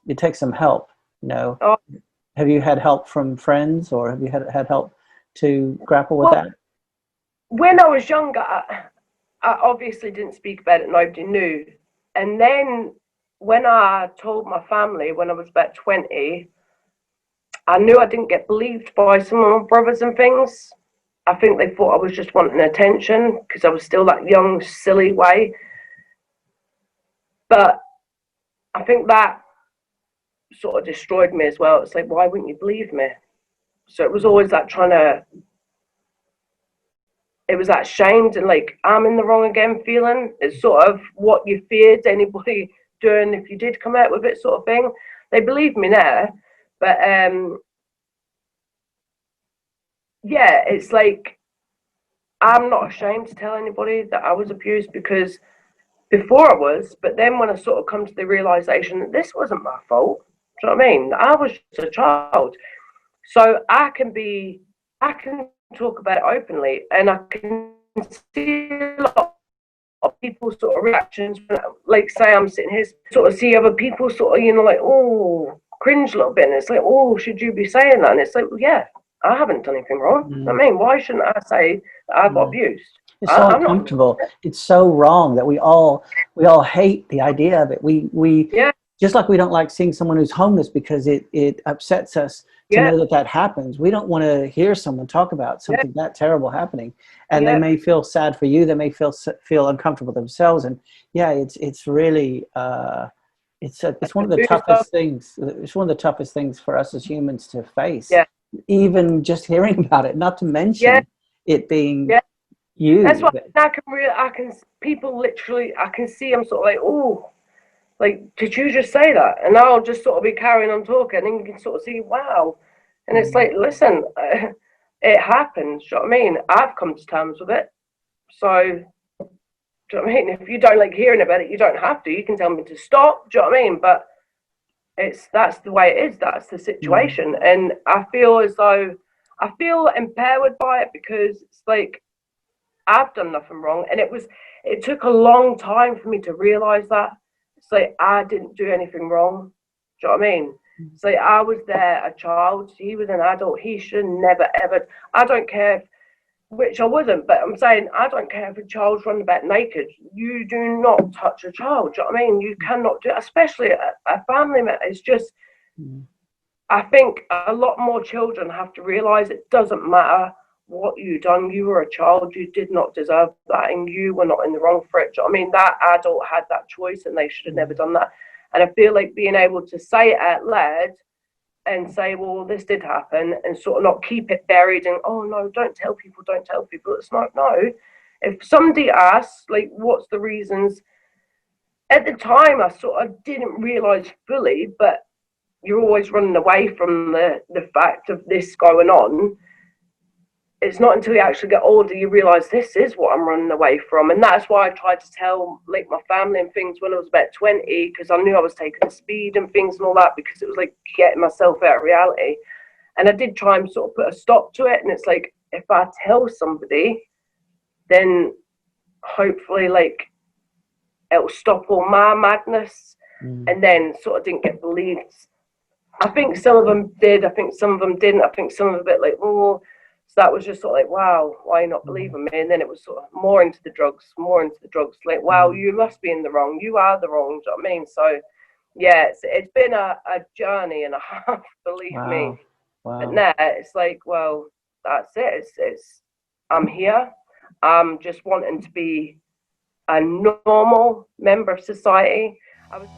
it takes some help, you know. Oh, Have you had help from friends, or have you had help to grapple with well, that? when I was younger, I obviously didn't speak about it. Nobody knew. And then when I told my family when I was about 20, I knew I didn't get believed by some of my brothers and things. I think they thought I was just wanting attention because I was still that young, silly way. But I think that sort of destroyed me as well. It's like, why wouldn't you believe me? So it was always that it was that shamed and like, I'm in the wrong again feeling. It's sort of what you feared anybody doing if you did come out with it, sort of thing. They believe me now, but yeah, it's like, I'm not ashamed to tell anybody that I was abused because before I was, but then when I sort of come to the realization that this wasn't my fault, do you know what I mean? I was just a child. So I can talk about it openly, and I can see a lot of people's sort of reactions. Like, say I'm sitting here, sort of see other people sort of, like, oh, cringe a little bit. And it's like, oh, should you be saying that? And it's like, well, yeah, I haven't done anything wrong. I Mm, mean, why shouldn't I say that I got mm. abused? It's so I'm not in the uncomfortable. It's so wrong that we all hate the idea of it. We yeah, just like we don't like seeing someone who's homeless because it upsets us to yeah, know that that happens. We don't want to hear someone talk about yeah, something that terrible happening, and they yeah. may feel sad for you. They may feel uncomfortable themselves, and yeah, it's really it's one of the toughest things. It's one of the toughest things for us as humans to face. Yeah, Even just hearing about it, not to yeah, mention it being yeah. That's you. what I can, people literally, I can see them sort of like, oh, like, did you just say that? And I'll just sort of be carrying on talking, and you can sort of see, wow. And it's Mm, like, listen, it happens. Do you know what I mean? I've come to terms with it. So, do you know what I mean? If you don't like hearing about it, you don't have to. You can tell me to stop. Do you know what I mean? But that's the way it is. That's the mm, situation. And I feel as though I feel empowered by it because it's like I've done nothing wrong. And it took a long time for me to realize that. It's like I didn't do anything wrong. Do you know what I mean? It's like I was there, a child. He was an adult. He should never ever. I don't care if, which I wasn't, but I'm saying I don't care if a child's running about naked. You do not touch a child. Do you know what I mean? You cannot do, especially a family member. It's just, mm, I think a lot more children have to realize it doesn't matter what you done. You were a child. You did not deserve that, and you were not in the wrong for it. I mean, that adult had that choice, and they should have never mm, done that. And I feel like being able to say it out loud and say, well, this did happen, and sort of not keep it buried and, oh no, don't tell people, don't tell people. It's not, no. If somebody asks, like, what's the reasons? At the time, I sort of didn't realize fully, but you're always running away from the fact of this going on. It's not until you actually get older you realize this is what I'm running away from. And that's why I tried to tell like my family and things when I was about 20, because I knew I was taking the speed and things and all that, because it was like getting myself out of reality. And I did try and sort of put a stop to it. And it's like, if I tell somebody, then hopefully like it'll stop all my madness. mm, And then sort of didn't get believed. I think some of them did. I think some of them didn't. I think some of them a bit like, oh, so that was just sort of like, wow, why are you not mm, believing me? And then it was sort of more into the drugs, more into the drugs. Like, wow, mm. you must be in the wrong. You are the wrong. Do you know what I mean? So, yeah, it's been a journey and a half, believe me. Wow, But wow. now it's like, well, that's it. I'm here. I'm just wanting to be a normal member of society. I was